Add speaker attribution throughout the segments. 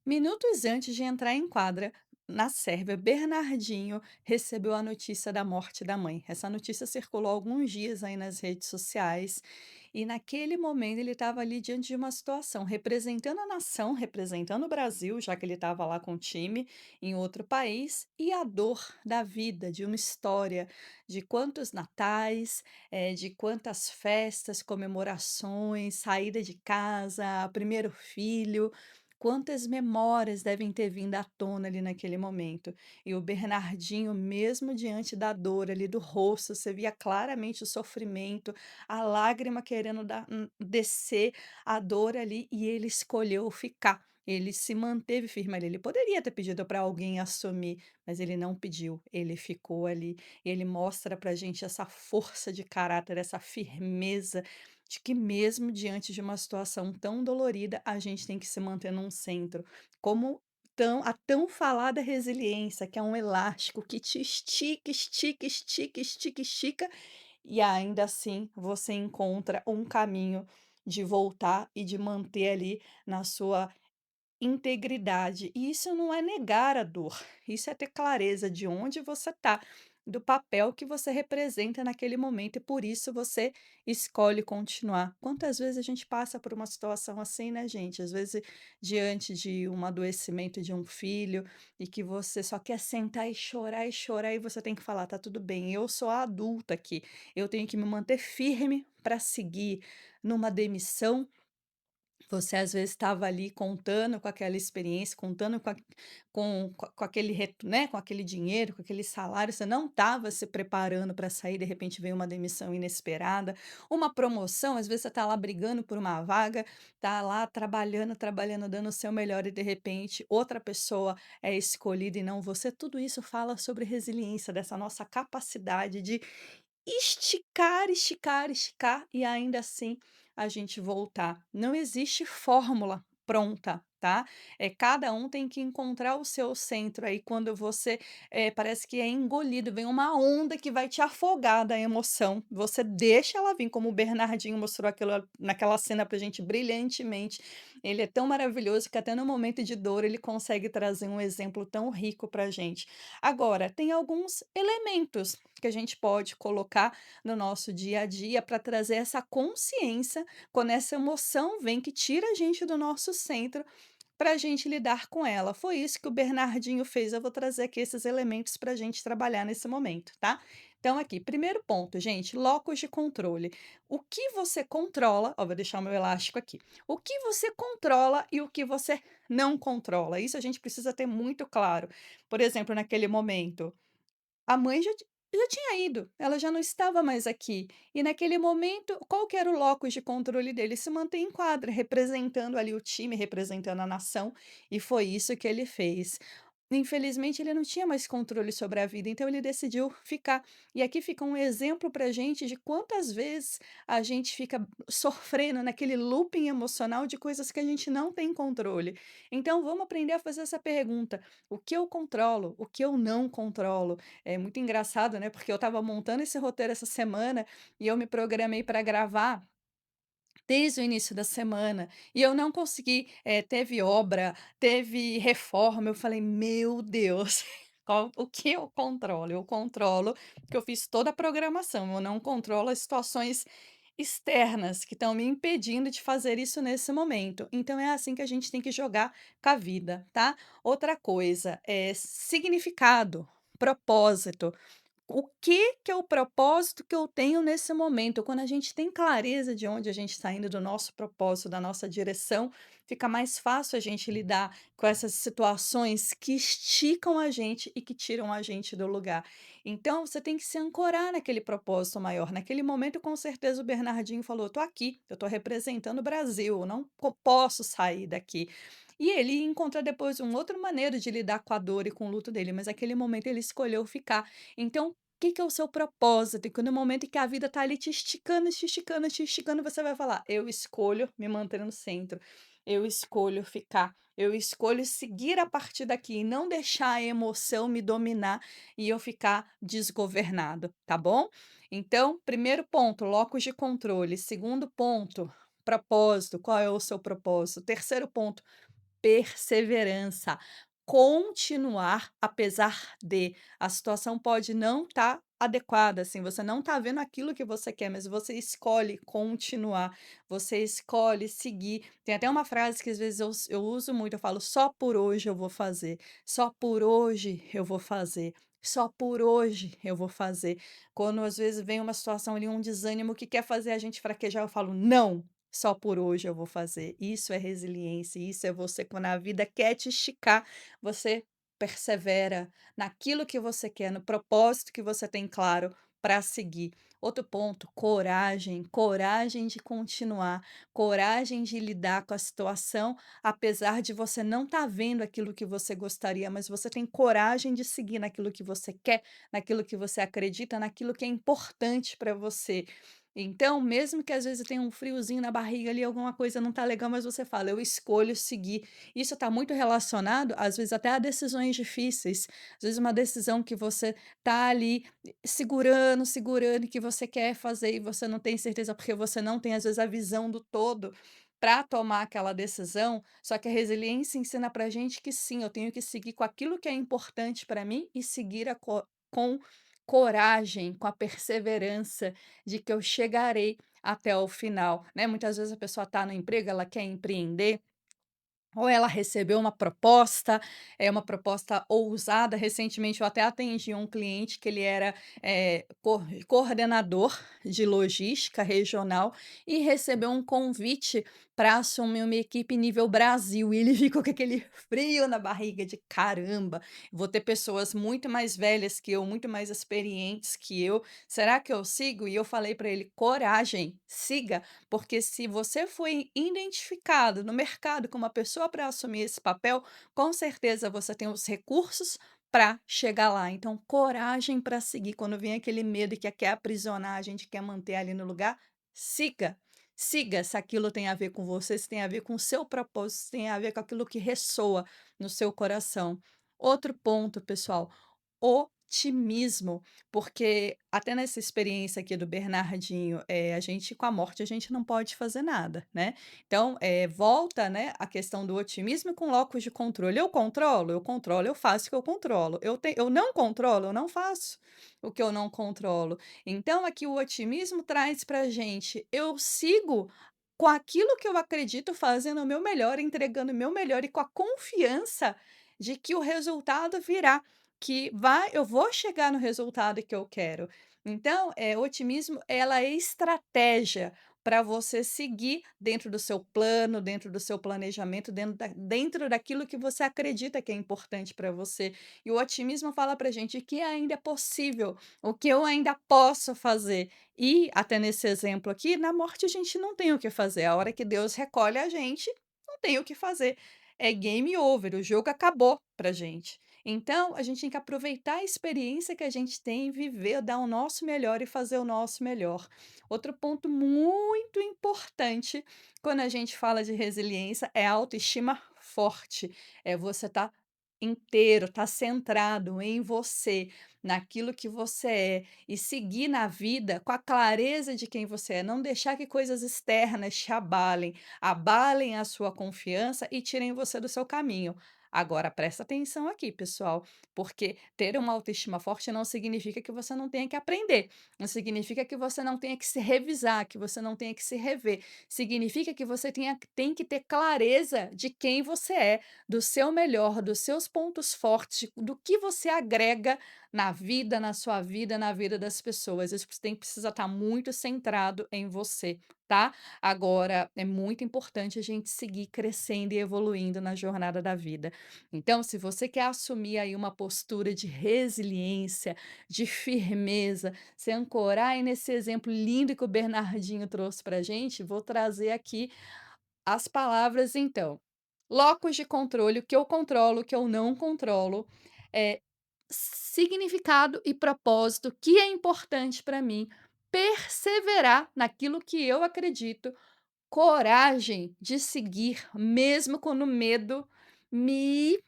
Speaker 1: Minutos antes de entrar em quadra, na Sérvia, Bernardinho recebeu a notícia da morte da mãe. Essa notícia circulou há alguns dias aí nas redes sociais, e naquele momento ele estava ali diante de uma situação, representando a nação, representando o Brasil, já que ele estava lá com o time em outro país, e a dor da vida, de uma história, de quantos natais, de quantas festas, comemorações, saída de casa, primeiro filho. Quantas memórias devem ter vindo à tona ali naquele momento. E o Bernardinho, mesmo diante da dor ali do rosto, você via claramente o sofrimento, a lágrima querendo descer, a dor ali, e ele escolheu ficar. Ele se manteve firme ali. Ele poderia ter pedido para alguém assumir, mas ele não pediu, ele ficou ali. E ele mostra para gente essa força de caráter, essa firmeza de que mesmo diante de uma situação tão dolorida, a gente tem que se manter num centro, como a tão falada resiliência, que é um elástico que te estica, estica, estica, estica, estica, e ainda assim você encontra um caminho de voltar e de manter ali na sua integridade. E isso não é negar a dor, isso é ter clareza de onde você está, do papel que você representa naquele momento e por isso você escolhe continuar. Quantas vezes a gente passa por uma situação assim, né, gente? Às vezes, diante de um adoecimento de um filho e que você só quer sentar e chorar, e você tem que falar: tá tudo bem, eu sou a adulta aqui, eu tenho que me manter firme para seguir numa demissão. Você às vezes estava ali contando com aquela experiência, contando com aquele né, com aquele dinheiro, com aquele salário, você não estava se preparando para sair, de repente veio uma demissão inesperada, uma promoção, às vezes você está lá brigando por uma vaga, está lá trabalhando, trabalhando, dando o seu melhor e de repente outra pessoa é escolhida e não você. Tudo isso fala sobre resiliência, dessa nossa capacidade de esticar, esticar, esticar e ainda assim a gente voltar. Não existe fórmula pronta, tá? Cada um tem que encontrar o seu centro aí quando você, parece que é engolido, vem uma onda que vai te afogar da emoção, você deixa ela vir, como o Bernardinho mostrou aquilo naquela cena pra gente brilhantemente. Ele é tão maravilhoso que até no momento de dor ele consegue trazer um exemplo tão rico pra gente. Agora, tem alguns elementos que a gente pode colocar no nosso dia a dia para trazer essa consciência quando essa emoção vem que tira a gente do nosso centro para a gente lidar com ela. Foi isso que o Bernardinho fez. Eu vou trazer aqui esses elementos para a gente trabalhar nesse momento, tá? Então, aqui, primeiro ponto, gente, locus de controle. O que você controla, ó, vou deixar o meu elástico aqui. O que você controla e o que você não controla. Isso a gente precisa ter muito claro. Por exemplo, naquele momento. A mãe já tinha ido, ela já não estava mais aqui. E naquele momento, qual que era o locus de controle dele? Se manter em quadra, representando ali o time, representando a nação, e foi isso que ele fez. Infelizmente, ele não tinha mais controle sobre a vida, então ele decidiu ficar. E aqui fica um exemplo pra gente de quantas vezes a gente fica sofrendo naquele looping emocional de coisas que a gente não tem controle. Então, vamos aprender a fazer essa pergunta: o que eu controlo, o que eu não controlo? É muito engraçado, né? Porque eu estava montando esse roteiro essa semana e eu me programei para gravar desde o início da semana, e eu não consegui, teve obra, teve reforma, eu falei: "Meu Deus, qual o que eu controlo?". Eu controlo que eu fiz toda a programação, eu não controlo as situações externas que estão me impedindo de fazer isso nesse momento. Então é assim que a gente tem que jogar com a vida, tá. Outra coisa, é significado, propósito. O que é o propósito que eu tenho nesse momento? Quando a gente tem clareza de onde a gente está indo, do nosso propósito, da nossa direção, fica mais fácil a gente lidar com essas situações que esticam a gente e que tiram a gente do lugar. Então, você tem que se ancorar naquele propósito maior. Naquele momento, com certeza, o Bernardinho falou: eu estou aqui, eu estou representando o Brasil, eu não posso sair daqui. E ele encontra depois uma outra maneira de lidar com a dor e com o luto dele, mas naquele momento ele escolheu ficar. Então, o que é o seu propósito? E que no momento em que a vida tá ali te esticando, te esticando, te esticando, você vai falar: "Eu escolho me manter no centro, eu escolho ficar, eu escolho seguir a partir daqui e não deixar a emoção me dominar e eu ficar desgovernado", tá bom? Então, primeiro ponto, locus de controle. Segundo ponto, propósito, qual é o seu propósito? Terceiro ponto, perseverança, continuar apesar de. A situação pode não estar adequada, assim, você não está vendo aquilo que você quer, mas você escolhe continuar, você escolhe seguir. Tem até uma frase que às vezes eu uso muito, eu falo: "Só por hoje eu vou fazer, só por hoje eu vou fazer, só por hoje eu vou fazer". Quando às vezes vem uma situação ali, um desânimo que quer fazer a gente fraquejar, eu falo: "Não, só por hoje eu vou fazer". Isso é resiliência, isso é você quando a vida quer te esticar, você persevera naquilo que você quer, no propósito que você tem claro para seguir. Outro ponto, coragem, coragem de continuar, coragem de lidar com a situação, apesar de você não estar vendo aquilo que você gostaria, mas você tem coragem de seguir naquilo que você quer, naquilo que você acredita, naquilo que é importante para você. Então, mesmo que às vezes tenha um friozinho na barriga ali, alguma coisa não tá legal, mas você fala: "Eu escolho seguir". Isso está muito relacionado, às vezes, até a decisões difíceis. Às vezes uma decisão que você tá ali segurando, segurando, e que você quer fazer e você não tem certeza, porque você não tem, às vezes, a visão do todo para tomar aquela decisão. Só que a resiliência ensina pra gente que sim, eu tenho que seguir com aquilo que é importante para mim e seguir com coragem, com a perseverança de que eu chegarei até o final, né. Muitas vezes a pessoa está no emprego, ela quer empreender, ou ela recebeu uma proposta, é uma proposta ousada. Recentemente eu até atendi um cliente que ele era, coordenador de logística regional e recebeu um convite para assumir uma equipe nível Brasil, e ele ficou com aquele frio na barriga de: "Caramba, vou ter pessoas muito mais velhas que eu, muito mais experientes que eu, será que eu sigo?". E eu falei para ele: "Coragem, siga, porque se você foi identificado no mercado como uma pessoa para assumir esse papel, com certeza você tem os recursos para chegar lá. Então, coragem para seguir. Quando vem aquele medo que quer aprisionar, a gente quer manter ali no lugar, siga. Siga se aquilo tem a ver com você, se tem a ver com o seu propósito, se tem a ver com aquilo que ressoa no seu coração. Outro ponto, pessoal, otimismo, porque até nessa experiência aqui do Bernardinho, a gente com a morte a gente não pode fazer nada, né. Então, volta, né, a questão do otimismo com locus de controle. Eu controlo, eu faço o que eu controlo. Eu não controlo, eu não faço o que eu não controlo. Então aqui o otimismo traz pra gente: eu sigo com aquilo que eu acredito, fazendo o meu melhor, entregando o meu melhor e com a confiança de que o resultado virá, que eu vou chegar no resultado que eu quero. Então, otimismo, ela é estratégia para você seguir dentro do seu plano, dentro do seu planejamento, dentro daquilo que você acredita que é importante para você. E o otimismo fala para gente que ainda é possível, o que eu ainda posso fazer. E, até nesse exemplo aqui, na morte a gente não tem o que fazer. A hora que Deus recolhe a gente, não tem o que fazer. É game over, o jogo acabou pra gente. Então, a gente tem que aproveitar a experiência que a gente tem, viver, dar o nosso melhor e fazer o nosso melhor. Outro ponto muito importante quando a gente fala de resiliência é a autoestima forte. É você estar inteiro, estar centrado em você, naquilo que você é e seguir na vida com a clareza de quem você é. Não deixar que coisas externas te abalem, abalem a sua confiança e tirem você do seu caminho. Agora presta atenção aqui, pessoal, porque ter uma autoestima forte não significa que você não tenha que aprender, não significa que você não tenha que se revisar, que você não tenha que se rever. Significa que você tem que ter clareza de quem você é, do seu melhor, dos seus pontos fortes, do que você agrega na vida das pessoas. Isso precisa estar muito centrado em você, tá? Agora, é muito importante a gente seguir crescendo e evoluindo na jornada da vida. Então, se você quer assumir aí uma postura de resiliência, de firmeza, se ancorar aí nesse exemplo lindo que o Bernardinho trouxe pra gente, vou trazer aqui as palavras então. Locus de controle, o que eu controlo, o que eu não controlo, significado e propósito, o que é importante para mim, perseverar naquilo que eu acredito, coragem de seguir mesmo quando o medo me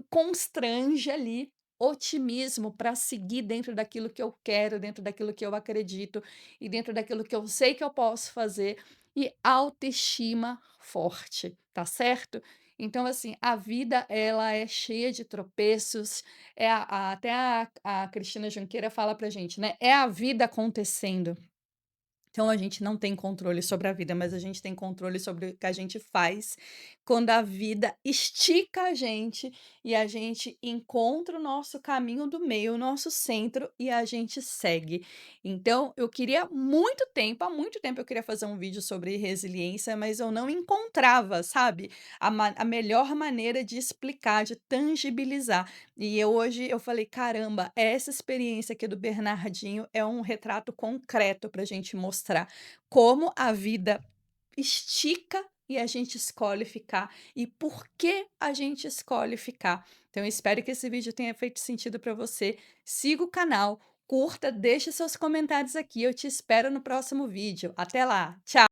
Speaker 1: constrange ali, otimismo para seguir dentro daquilo que eu quero, dentro daquilo que eu acredito e dentro daquilo que eu sei que eu posso fazer, e autoestima forte. tá certo? Então, assim, a vida ela é cheia de tropeços, até a Cristina Junqueira fala pra gente, né, é a vida acontecendo. Então a gente não tem controle sobre a vida, mas a gente tem controle sobre o que a gente faz quando a vida estica a gente e a gente encontra o nosso caminho do meio, o nosso centro e a gente segue. Então eu queria muito tempo, há muito tempo eu queria fazer um vídeo sobre resiliência, mas eu não encontrava, sabe, a melhor maneira de explicar, de tangibilizar. Hoje eu falei: "Caramba, essa experiência aqui do Bernardinho é um retrato concreto para a gente mostrar como a vida estica e a gente escolhe ficar, e por que a gente escolhe ficar". Então eu espero que esse vídeo tenha feito sentido para você. Siga o canal, curta, deixe seus comentários aqui, eu te espero no próximo vídeo. Até lá, tchau.